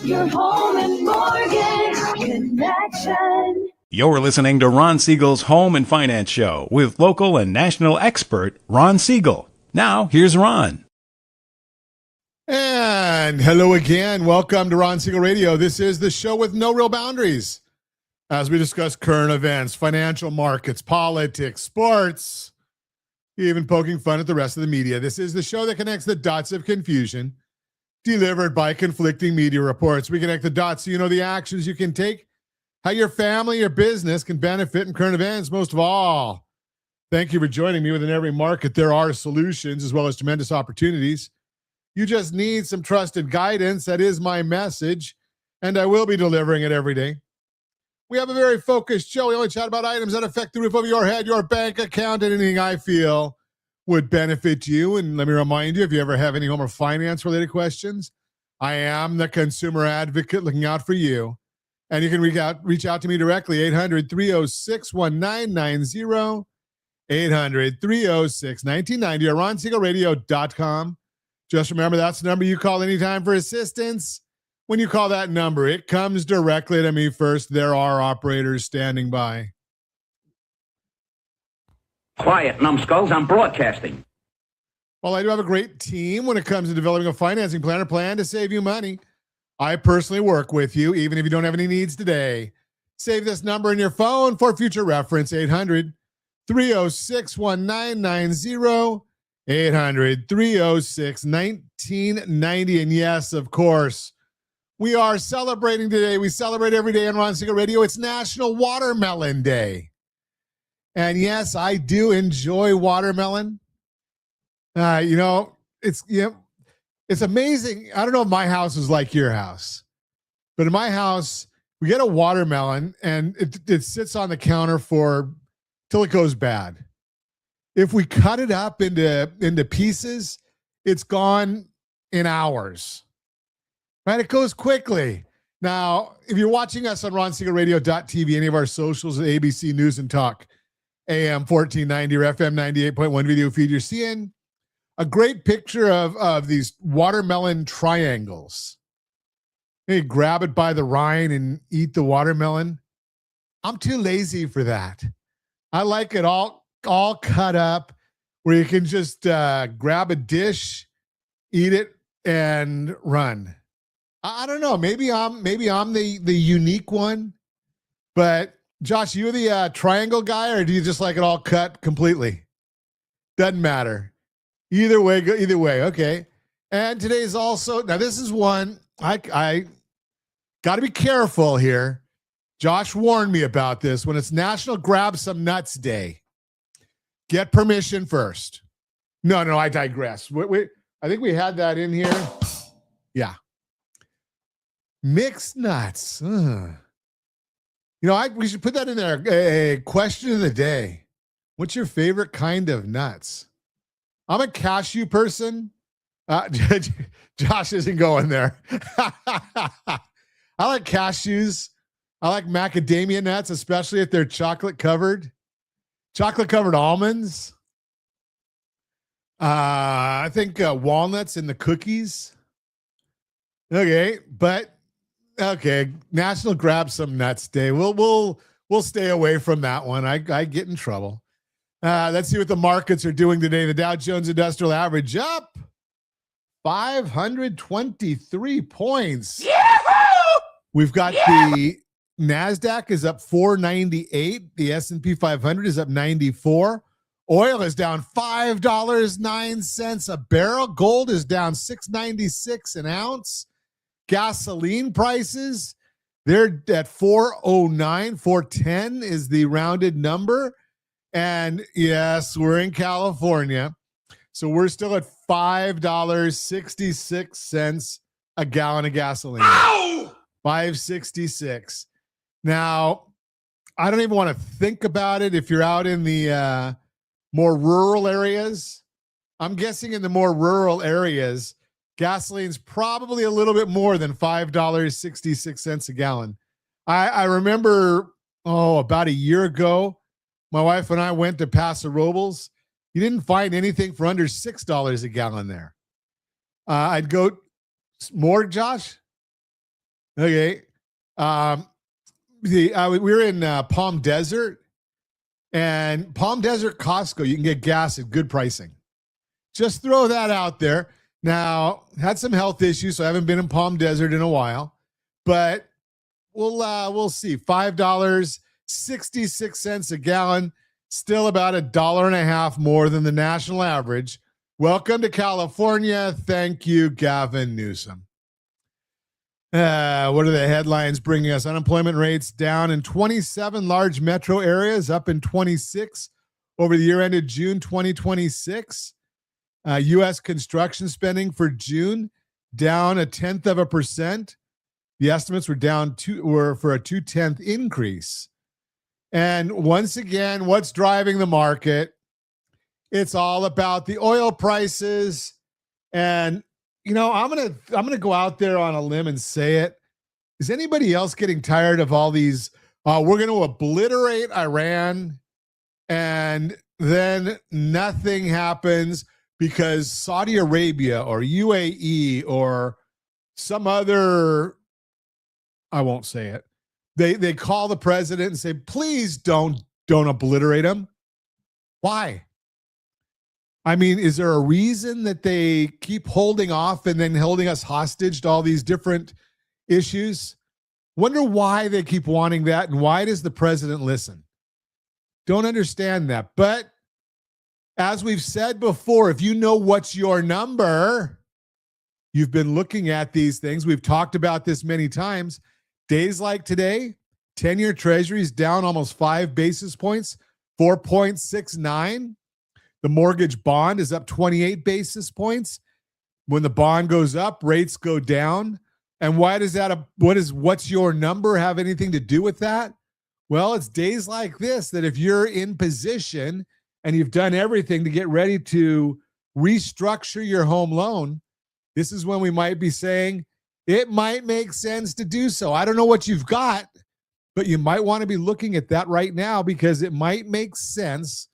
Your home and mortgage connection. You're listening to Ron Siegel's Home and Finance Show with local and national expert Ron Siegel. Now, here's Ron. And hello again. Welcome to Ron Siegel Radio. This is the show with no real boundaries as we discuss current events, financial markets, politics, sports, even poking fun at the rest of the media. This is the show that connects the dots of confusion delivered by conflicting media reports. We connect the dots so you know the actions you can take, how your family, your business can benefit in current events. Most of all, thank you for joining me. Within every market, there are solutions as well as tremendous opportunities. You just need some trusted guidance. That is my message, and I will be delivering it every day. We have a very focused show. We only chat about items that affect the roof over your head, your bank account, and anything I feel would benefit you. And let me remind you, if you ever have any home or finance-related questions, I am the consumer advocate looking out for you. And you can reach out to me directly, 800-306-1990, 800-306-1990, or ronsiegelradio.com. Just remember, that's the number you call anytime for assistance. When you call that number, it comes directly to me first. There are operators standing by. Quiet, numbskulls, I'm broadcasting. Well, I do have a great team when it comes to developing a financing plan or plan to save you money. I personally work with you, even if you don't have any needs today. Save this number in your phone for future reference, 800-306-1990. 800-306-1990. And yes, of course, we are celebrating today. We celebrate every day on Ron Siegel Radio. It's National Watermelon Day. And yes, I do enjoy watermelon. It's amazing. I don't know if my house is like your house, but in my house, we get a watermelon and it sits on the counter till it goes bad. If we cut it up into pieces, it's gone in hours. Right? It goes quickly. Now, if you're watching us on ronsiegelradio.tv, any of our socials at ABC News and Talk, AM 1490 or FM 98.1 video feed, you're seeing a great picture of these watermelon triangles. You grab it by the rind and eat the watermelon. I'm too lazy for that. I like it all cut up where you can just grab a dish, eat it, and run. I don't know. Maybe I'm the unique one, but Josh, you the triangle guy, or do you just like it all cut completely? Doesn't matter. Either way. Okay. And today's also, now this is one I got to be careful here. Josh warned me about this. When it's National Grab Some Nuts Day, get permission first. No, I digress. I think we had that in here. Yeah. Mixed nuts. We should put that in there. A question of the day. What's your favorite kind of nuts? I'm a cashew person. Josh isn't going there. I like cashews. I like macadamia nuts, especially if they're chocolate covered. Chocolate covered almonds. I think walnuts in the cookies. Okay, National Grab Some Nuts Day. We'll stay away from that one. I get in trouble. Let's see what the markets are doing today. The Dow Jones Industrial Average up 523 points. Yahoo! We've got the NASDAQ is up 498. The S&P 500 is up 94. Oil is down $5.09 a barrel. Gold is down $6.96 an ounce. Gasoline prices, they're at 409, 410 is the rounded number. And yes, we're in California. So we're still at $5.66 a gallon of gasoline. Ow! $5.66. Now, I don't even want to think about it if you're out in the more rural areas. I'm guessing in the more rural areas, gasoline's probably a little bit more than $5.66 a gallon. I remember, about a year ago, my wife and I went to Paso Robles. You didn't find anything for under $6 a gallon there. I'd go more, Josh? Okay. We were in Palm Desert, and Palm Desert Costco, you can get gas at good pricing. Just throw that out there. Now, had some health issues, so I haven't been in Palm Desert in a while, but we'll see. $5.66 a gallon, still about $1.50 more than the national average. Welcome to California. Thank you, Gavin Newsom. What are the headlines bringing us? Unemployment rates down in 27 large metro areas, up in 26 over the year ended June 2026. U.S. construction spending for June down 0.1%. The estimates were for a 0.2 increase. And once again, what's driving the market? It's all about the oil prices. And I'm gonna go out there on a limb and say it. Is anybody else getting tired of all these? We're gonna obliterate Iran, and then nothing happens because Saudi Arabia or UAE or some other, I won't say it. They call the president and say, please don't obliterate him. Why? I mean, is there a reason that they keep holding off and then holding us hostage to all these different issues? Wonder why they keep wanting that, and why does the president listen? Don't understand that. But as we've said before, if you know what's your number, you've been looking at these things. We've talked about this many times. Days like today, 10-year treasuries down almost 5 basis points, 4.69. The mortgage bond is up 28 basis points. When the bond goes up, rates go down. And why does what's your number have anything to do with that? Well, it's days like this that if you're in position and you've done everything to get ready to restructure your home loan, this is when we might be saying it might make sense to do so. I don't know what you've got, but you might want to be looking at that right now because it might make sense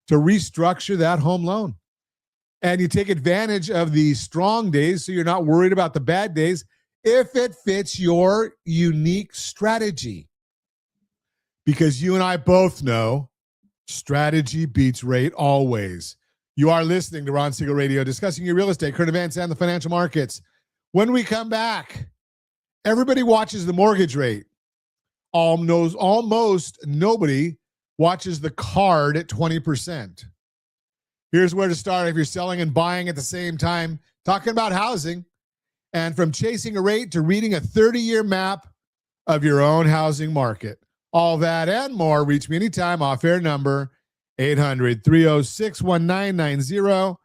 to restructure that home loan. And you take advantage of the strong days so you're not worried about the bad days if it fits your unique strategy. Because you and I both know strategy beats rate always. You are listening to Ron Siegel Radio, discussing your real estate, current events, and the financial markets. When we come back, everybody watches the mortgage rate. Almost nobody watches the card at 20%. Here's where to start if you're selling and buying at the same time, talking about housing, and from chasing a rate to reading a 30-year map of your own housing market. All that and more. Reach me anytime. Off-air number 800-306-1990,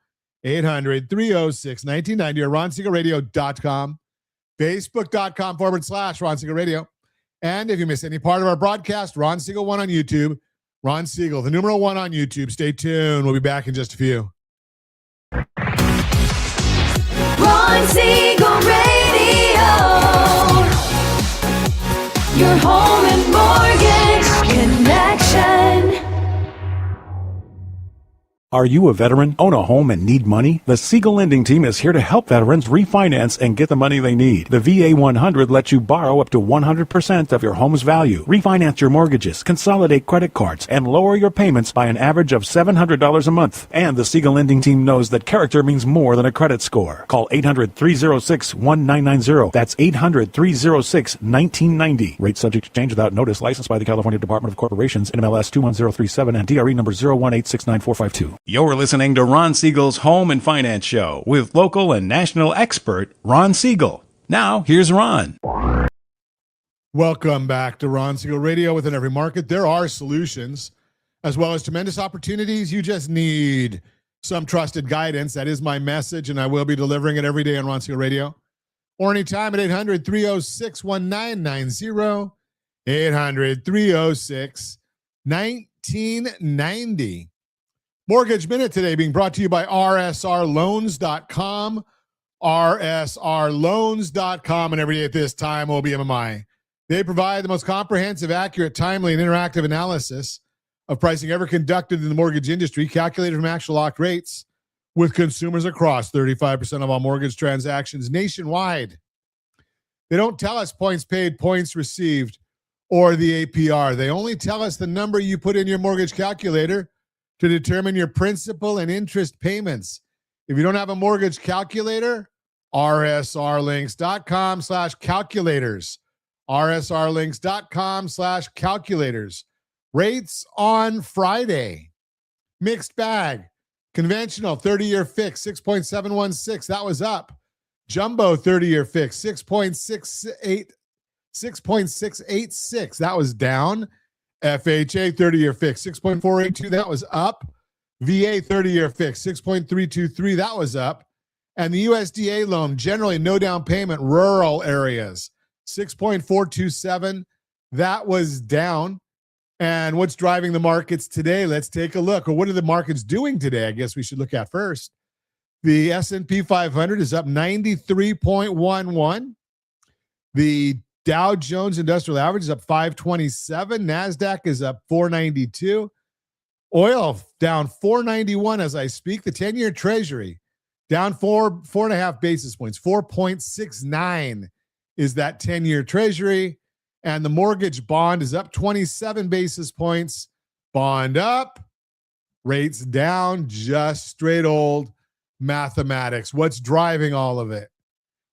800-306-1990, or RonSiegelRadio.com, Facebook.com/Ron Siegel Radio. And if you miss any part of our broadcast, Ron Siegel 1 on YouTube. Ron Siegel, the numeral 1 on YouTube. Stay tuned. We'll be back in just a few. Ron Siegel Radio. Your home and mortgage connection. Are you a veteran, own a home, and need money? The Siegel Lending Team is here to help veterans refinance and get the money they need. The VA 100 lets you borrow up to 100% of your home's value, refinance your mortgages, consolidate credit cards, and lower your payments by an average of $700 a month. And the Siegel Lending Team knows that character means more than a credit score. Call 800-306-1990. That's 800-306-1990. Rate subject to change without notice. Licensed by the California Department of Corporations, NMLS 21037, and DRE number 018694452. You're listening to Ron Siegel's Home and Finance Show with local and national expert Ron Siegel. Now, here's Ron. Welcome back to Ron Siegel Radio. Within every market, there are solutions as well as tremendous opportunities. You just need some trusted guidance. That is my message, and I will be delivering it every day on Ron Siegel Radio. Or anytime at 800-306-1990, 800-306-1990. Mortgage Minute today being brought to you by rsrloans.com, rsrloans.com, and every day at this time will be MMI. They provide the most comprehensive, accurate, timely, and interactive analysis of pricing ever conducted in the mortgage industry, calculated from actual locked rates with consumers across 35% of all mortgage transactions nationwide. They don't tell us points paid, points received, or the APR. They only tell us the number you put in your mortgage calculator to determine your principal and interest payments. If you don't have a mortgage calculator, rsrlinks.com/calculators. rsrlinks.com/calculators. Rates on Friday. Mixed bag. Conventional 30-year fix, 6.716. That was up. Jumbo 30-year fix, 6.686. That was down. FHA 30-year fix, 6.482. That was up. VA 30-year fix, 6.323. That was up. And the USDA loan, generally no down payment, rural areas, 6.427. That was down. And what's driving the markets today? Let's take a look. Or what are the markets doing today? I guess we should look at first. The S&P 500 is up 93.11. The Dow Jones Industrial Average is up 527. NASDAQ is up 492. Oil down 491 as I speak. The 10-year Treasury down 4.5 basis points. 4.69 is that 10-year Treasury. And the mortgage bond is up 27 basis points. Bond up, rates down, just straight old mathematics. What's driving all of it?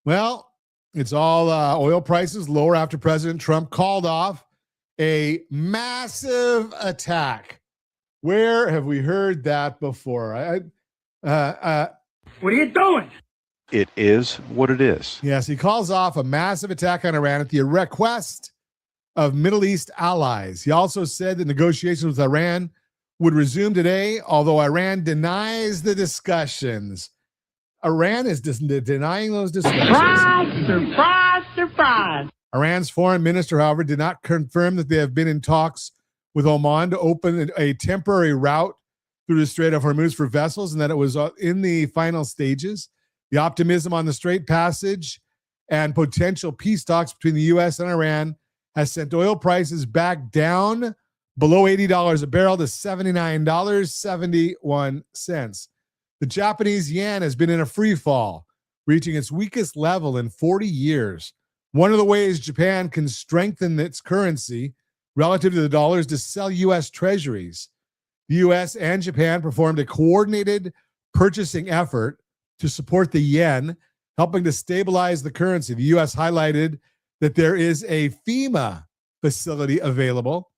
Well, it's all oil prices lower after President Trump called off a massive attack. Where have we heard that before? What are you doing? It is what it is. Yes, he calls off a massive attack on Iran at the request of Middle East allies. He also said that negotiations with Iran would resume today, although Iran denies the discussions. Iran is denying those discussions. Surprise, surprise, surprise. Iran's foreign minister, however, did not confirm that they have been in talks with Oman to open a temporary route through the Strait of Hormuz for vessels and that it was in the final stages. The optimism on the Strait passage and potential peace talks between the U.S. and Iran has sent oil prices back down below $80 a barrel to $79.71. The Japanese yen has been in a free fall, reaching its weakest level in 40 years. One of the ways Japan can strengthen its currency relative to the dollar is to sell U.S. treasuries. The U.S. and Japan performed a coordinated purchasing effort to support the yen, helping to stabilize the currency. The U.S. highlighted that there is a FEMA facility available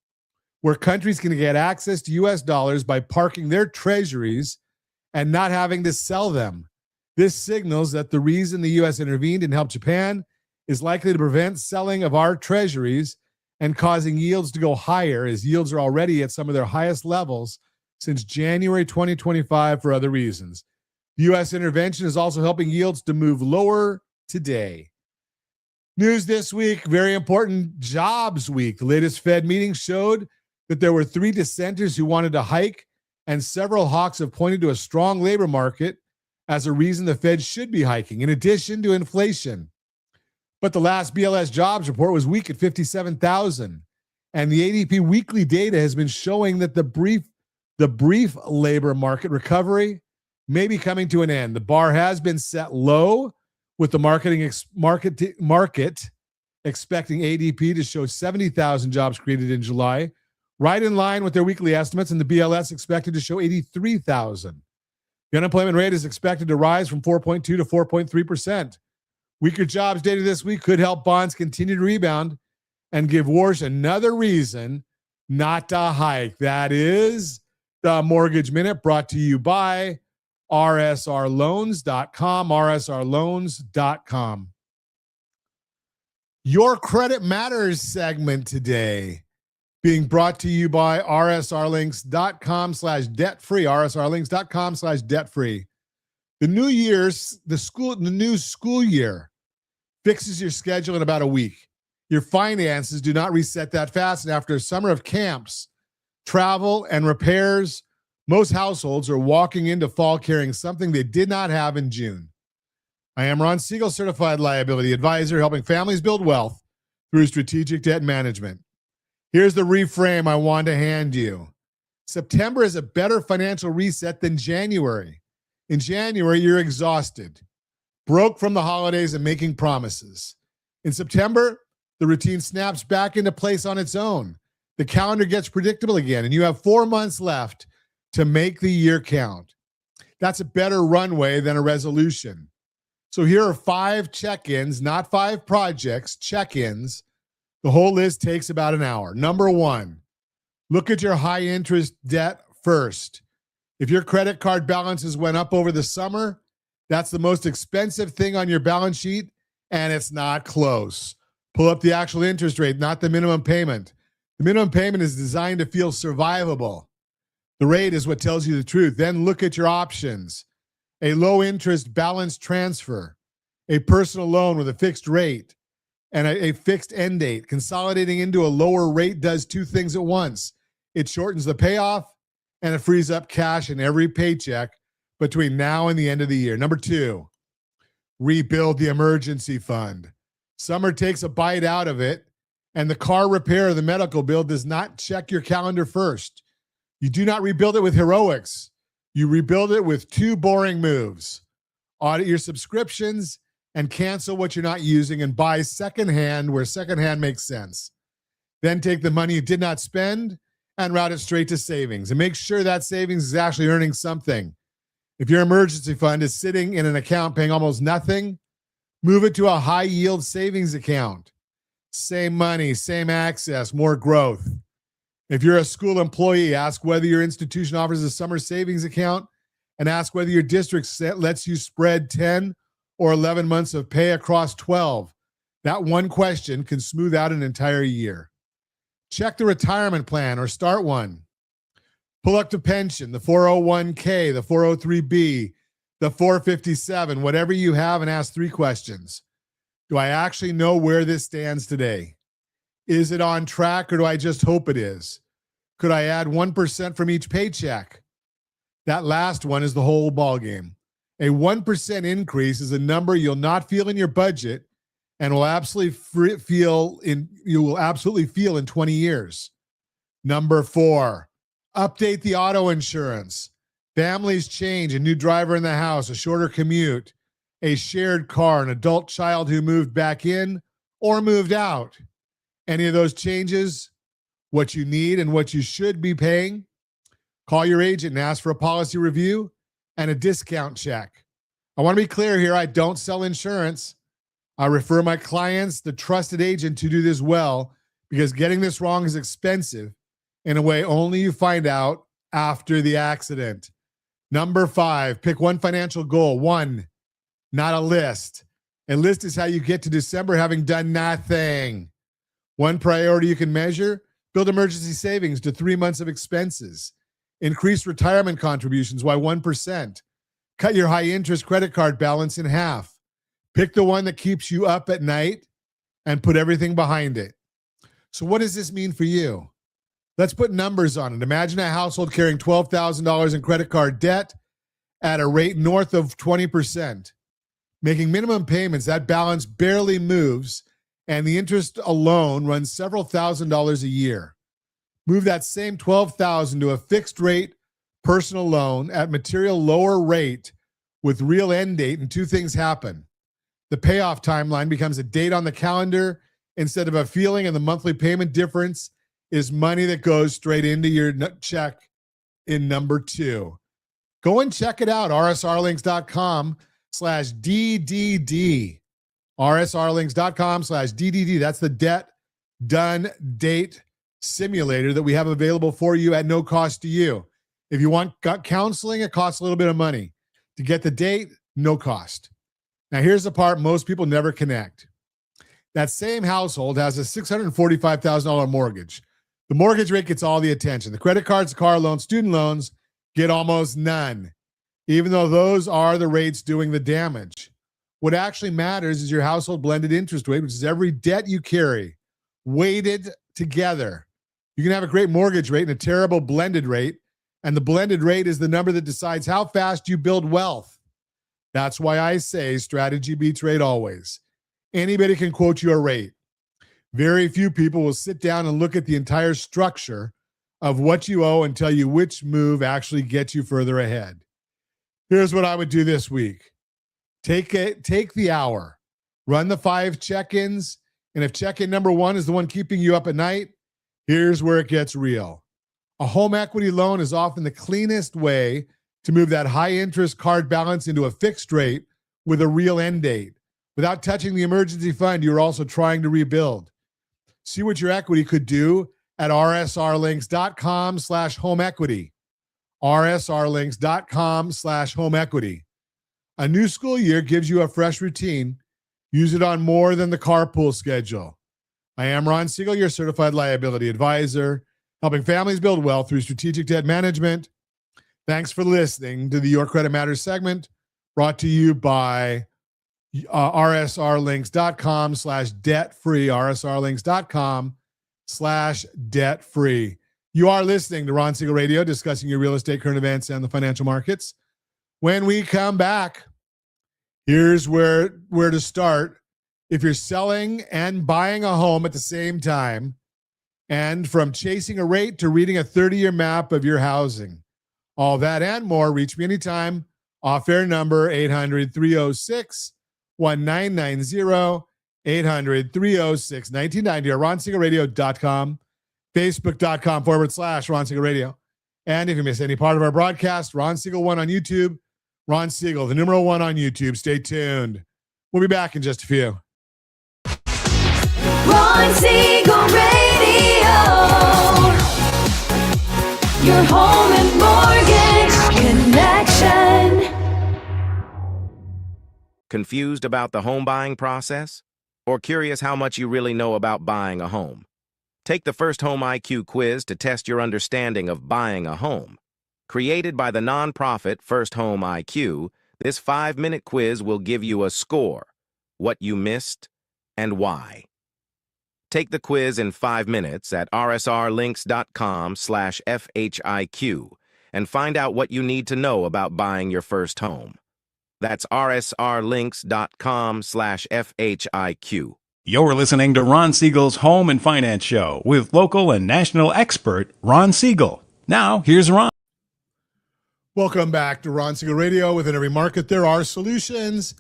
where countries can get access to U.S. dollars by parking their treasuries and not having to sell them. This signals that the reason the U.S. intervened and helped Japan is likely to prevent selling of our treasuries and causing yields to go higher, as yields are already at some of their highest levels since January 2025 for other reasons. The U.S. intervention is also helping yields to move lower today. News this week, very important jobs week. The latest Fed meeting showed that there were 3 dissenters who wanted to hike, and several hawks have pointed to a strong labor market as a reason the Fed should be hiking, in addition to inflation. But the last BLS jobs report was weak at 57,000, and the ADP weekly data has been showing that the brief labor market recovery may be coming to an end. The bar has been set low, with the market expecting ADP to show 70,000 jobs created in July, right in line with their weekly estimates, and the BLS expected to show 83,000. The unemployment rate is expected to rise from 4.2 to 4.3%. Weaker jobs data this week could help bonds continue to rebound and give Warsh another reason not to hike. That is the Mortgage Minute, brought to you by rsrloans.com, rsrloans.com. Your Credit Matters segment today being brought to you by rsrlinks.com/debt-free, rsrlinks.com/debt-free. The new school year fixes your schedule in about a week. Your finances do not reset that fast, and after a summer of camps, travel, and repairs, most households are walking into fall carrying something they did not have in June. I am Ron Siegel, Certified Liability Advisor, helping families build wealth through strategic debt management. Here's the reframe I want to hand you. September is a better financial reset than January. In January, you're exhausted, broke from the holidays and making promises. In September, the routine snaps back into place on its own. The calendar gets predictable again, and you have 4 months left to make the year count. That's a better runway than a resolution. So here are 5 check-ins, not 5 projects, check-ins. The whole list takes about an hour. Number 1, look at your high interest debt first. If your credit card balances went up over the summer, that's the most expensive thing on your balance sheet, and it's not close. Pull up the actual interest rate, not the minimum payment. The minimum payment is designed to feel survivable. The rate is what tells you the truth. Then look at your options. A low interest balance transfer, a personal loan with a fixed rate, and a fixed end date. Consolidating into a lower rate does 2 things at once. It shortens the payoff, and it frees up cash in every paycheck between now and the end of the year. Number 2, rebuild the emergency fund. Summer takes a bite out of it, and the car repair or the medical bill does not check your calendar first. You do not rebuild it with heroics. You rebuild it with 2 boring moves. Audit your subscriptions and cancel what you're not using and buy secondhand where secondhand makes sense. Then take the money you did not spend and route it straight to savings and make sure that savings is actually earning something. If your emergency fund is sitting in an account paying almost nothing, move it to a high yield savings account. Same money, same access, more growth. If you're a school employee, ask whether your institution offers a summer savings account and ask whether your district lets you spread 10 or 11 months of pay across 12. That one question can smooth out an entire year. Check the retirement plan or start one. Pull up the pension, the 401k, the 403b, the 457, whatever you have, and ask 3 questions. Do I actually know where this stands today? Is it on track or do I just hope it is? Could I add 1% from each paycheck? That last one is the whole ballgame. A 1% increase is a number you'll not feel in your budget and will absolutely feel in 20 years. Number 4, update the auto insurance. Families change, a new driver in the house, a shorter commute, a shared car, an adult child who moved back in or moved out. Any of those changes, what you need and what you should be paying? Call your agent and ask for a policy review and a discount check. I want to be clear here. I don't sell insurance. I refer my clients the trusted agent to do this well because getting this wrong is expensive in a way only you find out after the accident. Number 5, pick one financial goal. 1, not a list. A list is how you get to December having done nothing. One priority you can measure, build emergency savings to 3 months of expenses. Increase retirement contributions by 1%. Cut your high interest credit card balance in half. Pick the one that keeps you up at night and put everything behind it. So what does this mean for you? Let's put numbers on it. Imagine a household carrying $12,000 in credit card debt at a rate north of 20%. Making minimum payments, that balance barely moves, and the interest alone runs several $1,000s a year. Move that same $12,000 to a fixed rate personal loan at material lower rate with real end date, and 2 things happen. The payoff timeline becomes a date on the calendar instead of a feeling, and the monthly payment difference is money that goes straight into your check in number 2. Go and check it out, rsrlinks.com/DDD. rsrlinks.com/DDD. That's the debt done date simulator that we have available for you at no cost to you. If you want counseling, it costs a little bit of money. To get the date, no cost. Now, here's the part most people never connect. That same household has a $645,000 mortgage. The mortgage rate gets all the attention. The credit cards, car loans, student loans get almost none, even though those are the rates doing the damage. What actually matters is your household blended interest rate, which is every debt you carry, weighted together. You can have a great mortgage rate and a terrible blended rate, and the blended rate is the number that decides how fast you build wealth. That's why I say strategy beats rate always. Anybody can quote you a rate. Very few people will sit down and look at the entire structure of what you owe and tell you which move actually gets you further ahead. Here's what I would do this week. Take the hour, run the 5 check-ins, And if check-in number one is the one keeping you up at night, here's where it gets real. A home equity loan is often the cleanest way to move that high-interest card balance into a fixed rate with a real end date. Without touching the emergency fund, you're also trying to rebuild. See what your equity could do at rsrlinks.com/home equity. rsrlinks.com/home equity. A new school year gives you a fresh routine. Use it on more than the carpool schedule. I am Ron Siegel, your Certified Liability Advisor, helping families build wealth through strategic debt management. Thanks for listening to the Your Credit Matters segment, brought to you by rsrlinks.com/debt-free, rsrlinks.com/debt-free. You are listening to Ron Siegel Radio, discussing your real estate, current events, and the financial markets. When we come back, here's where to start. If you're selling and buying a home at the same time, and from chasing a rate to reading a 30-year map of your housing, all that and more, reach me anytime. Off-air number 800-306-1990, 800-306-1990, or ronsiegelradio.com, facebook.com/Ron Siegel Radio. And if you miss any part of our broadcast, Ron Siegel 1 on YouTube, Ron Siegel, the number 1 on YouTube. Stay tuned. We'll be back in just a few. Ron Siegel Radio. Your home and mortgage connection. Confused about the home buying process? Or curious how much you really know about buying a home? Take the First Home IQ quiz to test your understanding of buying a home. Created by the nonprofit First Home IQ, this 5-minute quiz will give you a score, what you missed, and why. Take the quiz in 5 minutes at rsrlinks.com/FHIQ and find out what you need to know about buying your first home. That's rsrlinks.com/FHIQ. You're listening to Ron Siegel's Home and Finance Show with local and national expert Ron Siegel. Now, here's Ron. Welcome back to Ron Siegel Radio. Within every market, there are solutions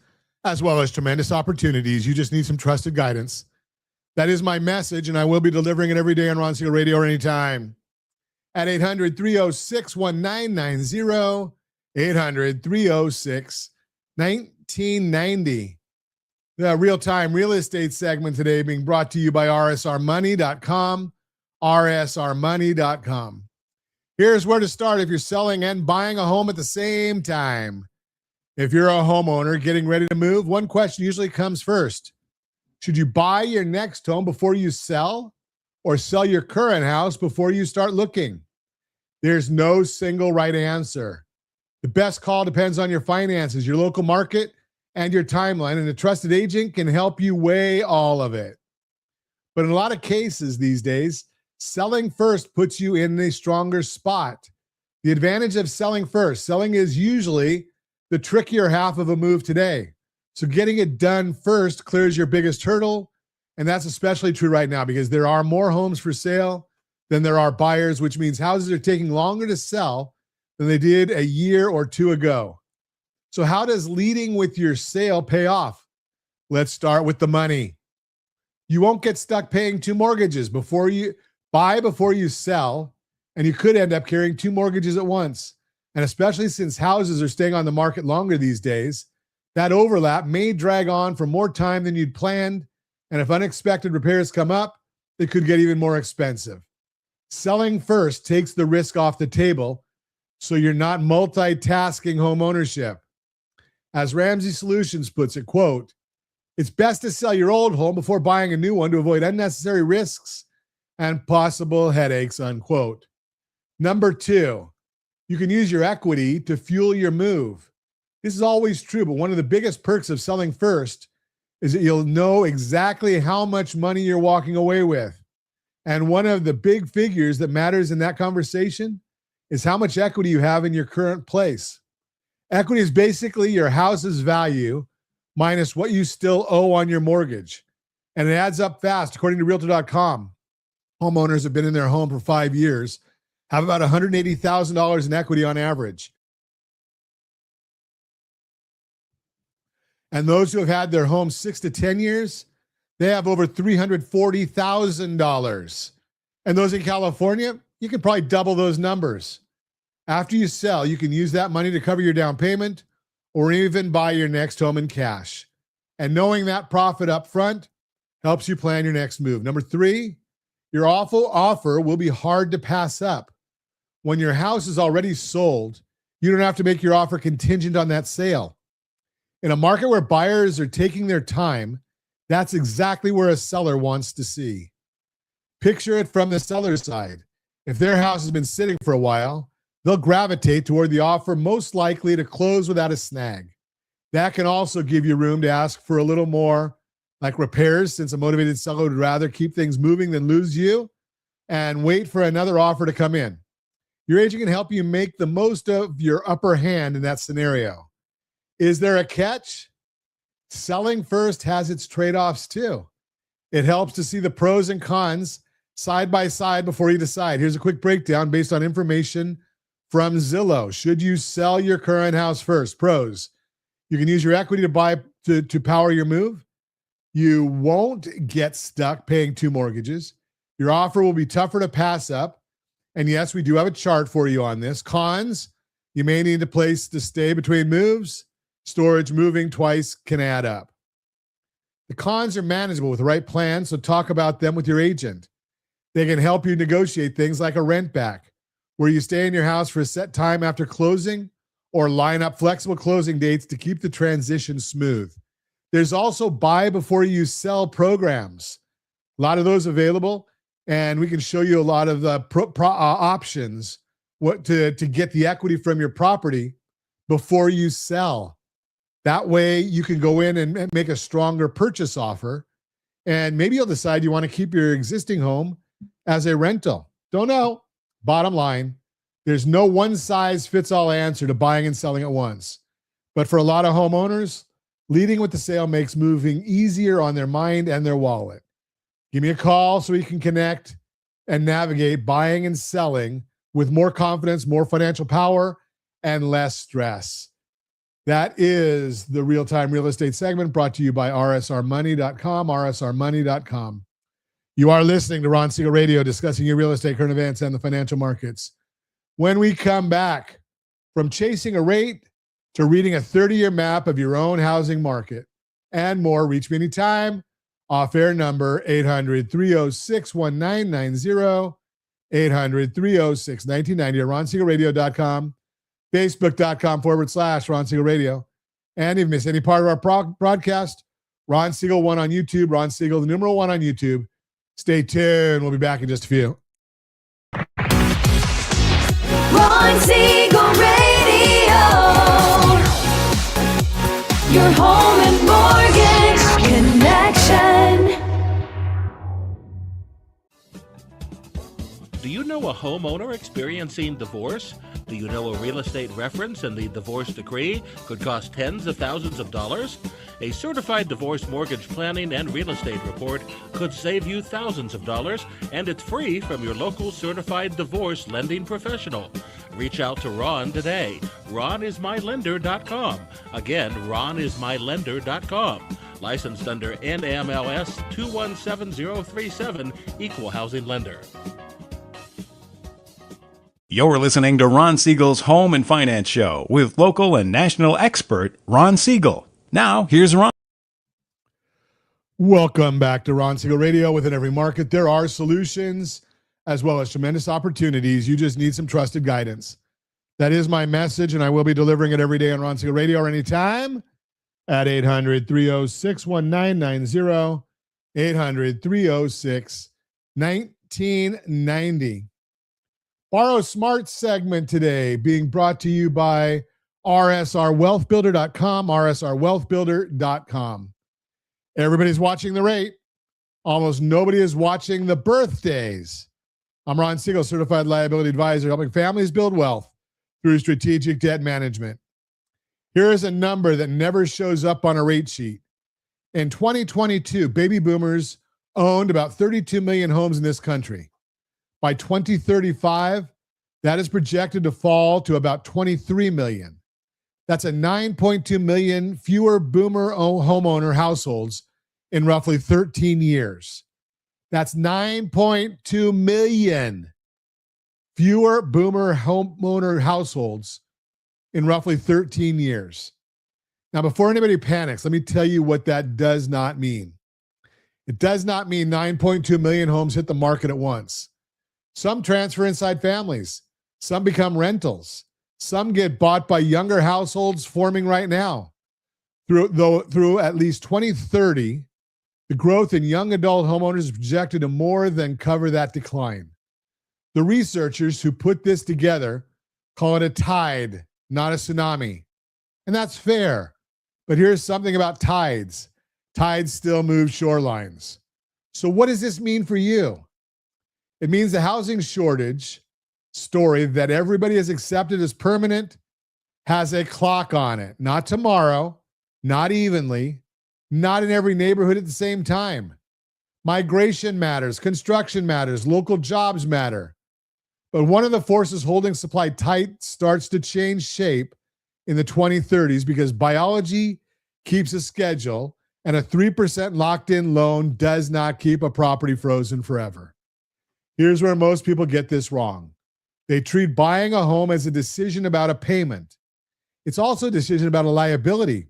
as well as tremendous opportunities. You just need some trusted guidance. That is my message, and I will be delivering it every day on Ron Siegel Radio or anytime. At 800-306-1990, 800-306-1990. The real-time real estate segment today being brought to you by rsrmoney.com, rsrmoney.com. Here's where to start if you're selling and buying a home at the same time. If you're a homeowner getting ready to move, one question usually comes first. Should you buy your next home before you sell, or sell your current house before you start looking? There's no single right answer. The best call depends on your finances, your local market, and your timeline, and a trusted agent can help you weigh all of it. But in a lot of cases these days, selling first puts you in a stronger spot. The advantage of selling first, selling is usually the trickier half of a move today. So getting it done first clears your biggest hurdle, and that's especially true right now because there are more homes for sale than there are buyers, which means houses are taking longer to sell than they did a year or two ago. So how does leading with your sale pay off? Let's start with the money. You won't get stuck paying 2 mortgages before you sell, and you could end up carrying 2 mortgages at once. And especially since houses are staying on the market longer these days, that overlap may drag on for more time than you'd planned, and if unexpected repairs come up, it could get even more expensive. Selling first takes the risk off the table, so you're not multitasking home ownership. As Ramsey Solutions puts it, quote, "It's best to sell your old home before buying a new one to avoid unnecessary risks and possible headaches," unquote. Number 2, you can use your equity to fuel your move. This is always true, but one of the biggest perks of selling first is that you'll know exactly how much money you're walking away with. And one of the big figures that matters in that conversation is how much equity you have in your current place. Equity is basically your house's value minus what you still owe on your mortgage. And it adds up fast. According to Realtor.com, homeowners have been in their home for 5 years, have about $180,000 in equity on average. And those who have had their home 6 to 10 years, They have over $340,000. And those in California, you can probably double those numbers. After you sell, you can use that money to cover your down payment or even buy your next home in cash. And knowing that profit up front helps you plan your next move. Number 3, your offer will be hard to pass up. When your house is already sold, you don't have to make your offer contingent on that sale. In a market where buyers are taking their time, that's exactly where a seller wants to see. Picture it from the seller's side. If their house has been sitting for a while, they'll gravitate toward the offer most likely to close without a snag. That can also give you room to ask for a little more, like repairs, since a motivated seller would rather keep things moving than lose you, and wait for another offer to come in. Your agent can help you make the most of your upper hand in that scenario. Is there a catch? Selling first has its trade-offs too. It helps to see the pros and cons side by side before you decide. Here's a quick breakdown based on information from Zillow. Should you sell your current house first? Pros: you can use your equity to buy to power your move. You won't get stuck paying 2 mortgages. Your offer will be tougher to pass up. And yes, we do have a chart for you on this. Cons: you may need a place to stay between moves. Storage, moving twice can add up. The cons are manageable with the right plan, so talk about them with your agent. They can help you negotiate things like a rent back, where you stay in your house for a set time after closing, or line up flexible closing dates to keep the transition smooth. There's also buy before you sell programs. A lot of those available, and we can show you a lot of the options to get the equity from your property before you sell. That way you can go in and make a stronger purchase offer, and maybe you'll decide you want to keep your existing home as a rental. Don't know. Bottom line, there's no one-size-fits-all answer to buying and selling at once. But for a lot of homeowners, leading with the sale makes moving easier on their mind and their wallet. Give me a call so we can connect and navigate buying and selling with more confidence, more financial power, and less stress. That is the Real-Time Real Estate segment brought to you by rsrmoney.com, rsrmoney.com. You are listening to Ron Siegel Radio, discussing your real estate, current events, and the financial markets. When we come back, from chasing a rate to reading a 30-year map of your own housing market and more, reach me anytime. Off-air number 800-306-1990, 800-306-1990, or ronsiegelradio.com. Facebook.com/Ron Siegel Radio. And if you miss any part of our broadcast, Ron Siegel 1 on YouTube, Ron Siegel, the numeral 1 on YouTube. Stay tuned. We'll be back in just a few. Ron Siegel Radio. Your home and mortgage connection. Do you know a homeowner experiencing divorce? Do you know a real estate reference and the divorce decree could cost tens of thousands of dollars? A certified divorce mortgage planning and real estate report could save you thousands of dollars, and it's free from your local certified divorce lending professional. Reach out to Ron today. RonIsMyLender.com. Again, RonIsMyLender.com. Licensed under NMLS 217037, Equal Housing Lender. You're listening to Ron Siegel's Home and Finance Show with local and national expert Ron Siegel. Now, here's Ron. Welcome back to Ron Siegel Radio. Within every market, there are solutions as well as tremendous opportunities. You just need some trusted guidance. That is my message, and I will be delivering it every day on Ron Siegel Radio or anytime at 800-306-1990, 800-306-1990. Borrow Smart segment today being brought to you by rsrwealthbuilder.com, rsrwealthbuilder.com. Everybody's watching the rate. Almost nobody is watching the birthdays. I'm Ron Siegel, Certified Liability Advisor, helping families build wealth through strategic debt management. Here is a number that never shows up on a rate sheet. In 2022, baby boomers owned about 32 million homes in this country. By 2035, that is projected to fall to about 23 million. That's a 9.2 million fewer boomer homeowner households in roughly 13 years. That's 9.2 million fewer boomer homeowner households in roughly 13 years. Now, before anybody panics, let me tell you what that does not mean. It does not mean 9.2 million homes hit the market at once. Some transfer inside families. Some become rentals. Some get bought by younger households forming right now. Through at least 2030, the growth in young adult homeowners is projected to more than cover that decline. The researchers who put this together call it a tide, not a tsunami. And that's fair. But here's something about tides. Tides still move shorelines. So what does this mean for you? It means the housing shortage story that everybody has accepted as permanent has a clock on it. Not tomorrow, not evenly, not in every neighborhood at the same time. Migration matters, construction matters, local jobs matter. But one of the forces holding supply tight starts to change shape in the 2030s because biology keeps a schedule and a 3% locked-in loan does not keep a property frozen forever. Here's where most people get this wrong. They treat buying a home as a decision about a payment. It's also a decision about a liability,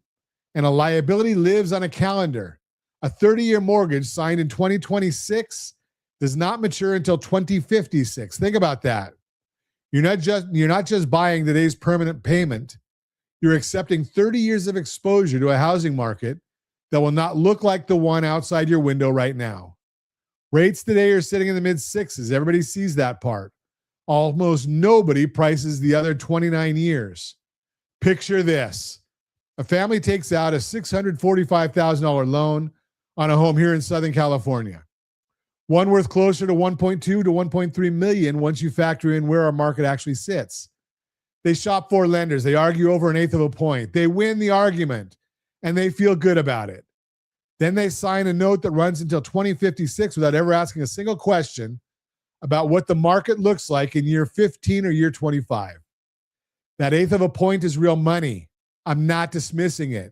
and a liability lives on a calendar. A 30-year mortgage signed in 2026 does not mature until 2056. Think about that. You're not just buying today's permanent payment. You're accepting 30 years of exposure to a housing market that will not look like the one outside your window right now. Rates today are sitting in the mid-sixes. Everybody sees that part. Almost nobody prices the other 29 years. Picture this. A family takes out a $645,000 loan on a home here in Southern California. One worth closer to 1.2 to 1.3 million once you factor in where our market actually sits. They shop for lenders. They argue over 1/8 of a point. They win the argument, and they feel good about it. Then they sign a note that runs until 2056 without ever asking a single question about what the market looks like in year 15 or year 25. That 1/8 of a point is real money. I'm not dismissing it,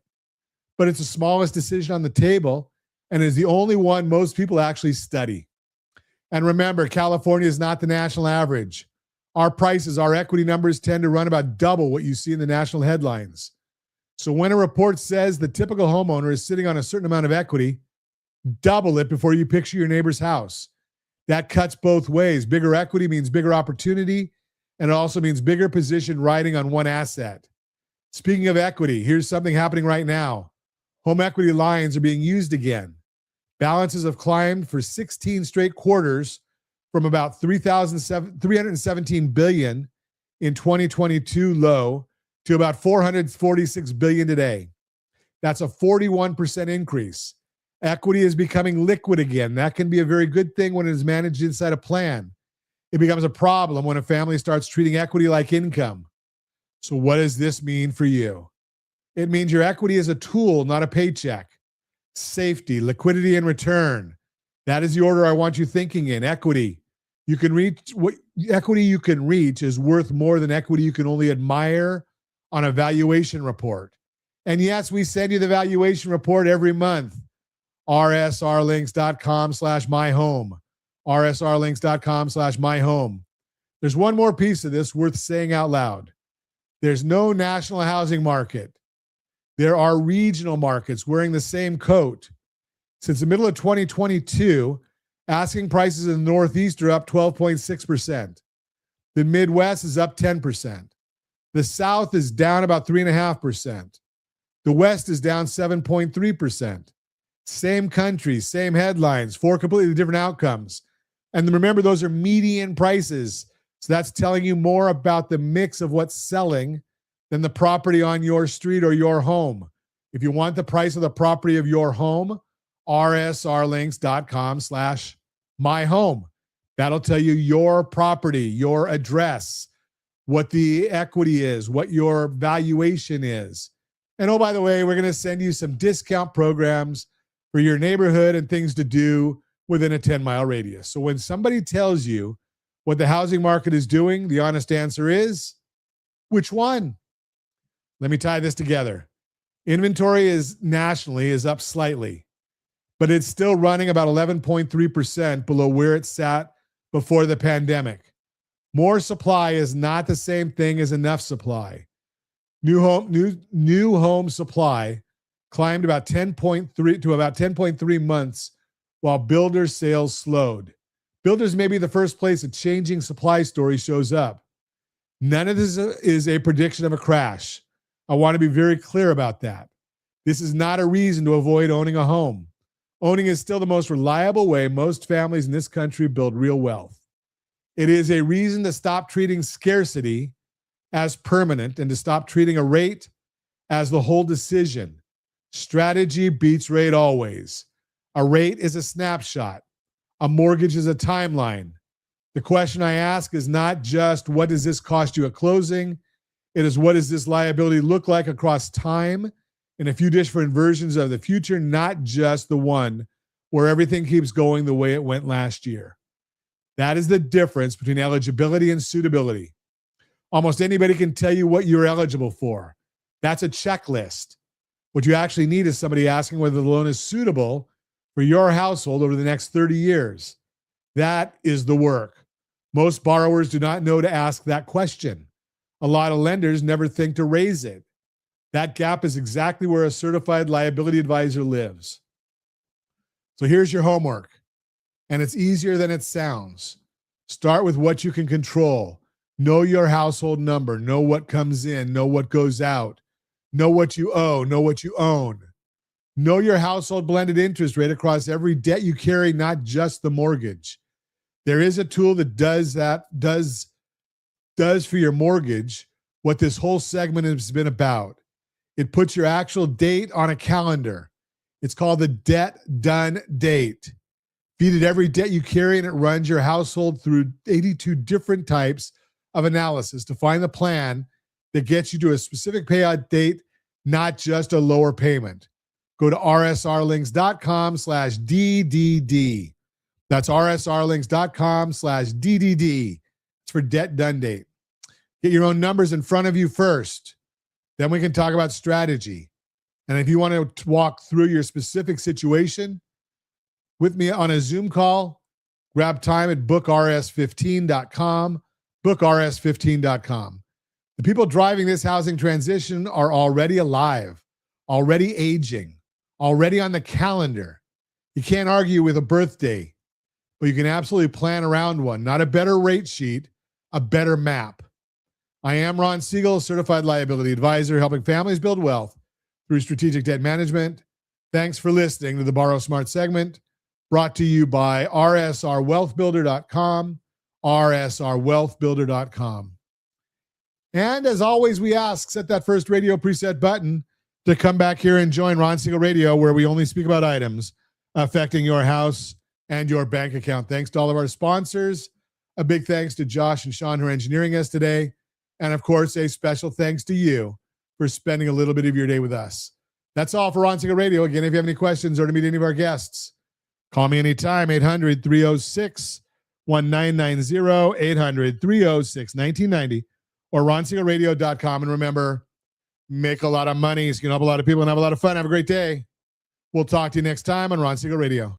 but it's the smallest decision on the table and is the only one most people actually study. And remember, California is not the national average. Our prices, our equity numbers tend to run about double what you see in the national headlines. So when a report says the typical homeowner is sitting on a certain amount of equity, double it before you picture your neighbor's house. That cuts both ways. Bigger equity means bigger opportunity, and it also means bigger position riding on one asset. Speaking of equity, here's something happening right now. Home equity lines are being used again. Balances have climbed for 16 straight quarters from about $317 billion in 2022 low to about $446 billion today. That's a 41% increase. Equity is becoming liquid again. That can be a very good thing when it is managed inside a plan. It becomes a problem when a family starts treating equity like income. So what does this mean for you? It means your equity is a tool, not a paycheck. Safety, liquidity, and return. That is the order I want you thinking in. Equity. You can reach what equity you can reach is worth more than equity you can only admire on a valuation report. And yes, we send you the valuation report every month. rsrlinks.com/myhome. rsrlinks.com/myhome. There's one more piece of this worth saying out loud. There's no national housing market. There are regional markets wearing the same coat. Since the middle of 2022, asking prices in the Northeast are up 12.6%. The Midwest is up 10%. The South is down about 3.5%. The West is down 7.3%. Same country, same headlines, 4 completely different outcomes. And remember, those are median prices. So that's telling you more about the mix of what's selling than the property on your street or your home. If you want the price of the property of your home, rsrlinks.com/myhome. That'll tell you your property, your address, what the equity is, what your valuation is. And oh, by the way, we're going to send you some discount programs for your neighborhood and things to do within a 10-mile radius. So when somebody tells you what the housing market is doing, the honest answer is, which one? Let me tie this together. Inventory is nationally up slightly. but it's still running about 11.3% below where it sat before the pandemic. More supply is not the same thing as enough supply. New home supply climbed about 10.3 months while builder sales slowed. Builders may be the first place a changing supply story shows up. None of this is a prediction of a crash. I want to be very clear about that. This is not a reason to avoid owning a home. Owning is still the most reliable way most families in this country build real wealth. It is a reason to stop treating scarcity as permanent and to stop treating a rate as the whole decision. Strategy beats rate always. A rate is a snapshot. A mortgage is a timeline. The question I ask is not just what does this cost you at closing? It is what does this liability look like across time in a few different versions of the future, not just the one where everything keeps going the way it went last year. That is the difference between eligibility and suitability. Almost anybody can tell you what you're eligible for. That's a checklist. What you actually need is somebody asking whether the loan is suitable for your household over the next 30 years. That is the work. Most borrowers do not know to ask that question. A lot of lenders never think to raise it. That gap is exactly where a certified liability advisor lives. So here's your homework, and it's easier than it sounds. Start with what you can control. Know your household number. Know what comes in. Know what goes out. Know what you owe. Know what you own. Know your household blended interest rate across every debt you carry, not just the mortgage. There is a tool that does for your mortgage what this whole segment has been about. It puts your actual date on a calendar. It's called the debt done date. Feed it every debt you carry, and it runs your household through 82 different types of analysis to find the plan that gets you to a specific payout date, not just a lower payment. Go to rsrlinks.com/DDD. That's rsrlinks.com/DDD. It's for debt done date. Get your own numbers in front of you first. Then we can talk about strategy. And if you want to walk through your specific situation with me on a Zoom call, grab time at bookrs15.com, bookrs15.com. The people driving this housing transition are already alive, already aging, already on the calendar. You can't argue with a birthday, but you can absolutely plan around one. Not a better rate sheet, a better map. I am Ron Siegel, Certified Liability Advisor, helping families build wealth through strategic debt management. Thanks for listening to the Borrow Smart segment, brought to you by rsrwealthbuilder.com, rsrwealthbuilder.com. And as always, we ask, set that first radio preset button to come back here and join Ron Siegel Radio, where we only speak about items affecting your house and your bank account. Thanks to all of our sponsors. A big thanks to Josh and Sean who are engineering us today. And of course, a special thanks to you for spending a little bit of your day with us. That's all for Ron Siegel Radio. Again, if you have any questions or to meet any of our guests, call me anytime, 800-306-1990, 800-306-1990, or ronsiegelradio.com. And remember, make a lot of money so you can help a lot of people and have a lot of fun. Have a great day. We'll talk to you next time on Ron Siegel Radio.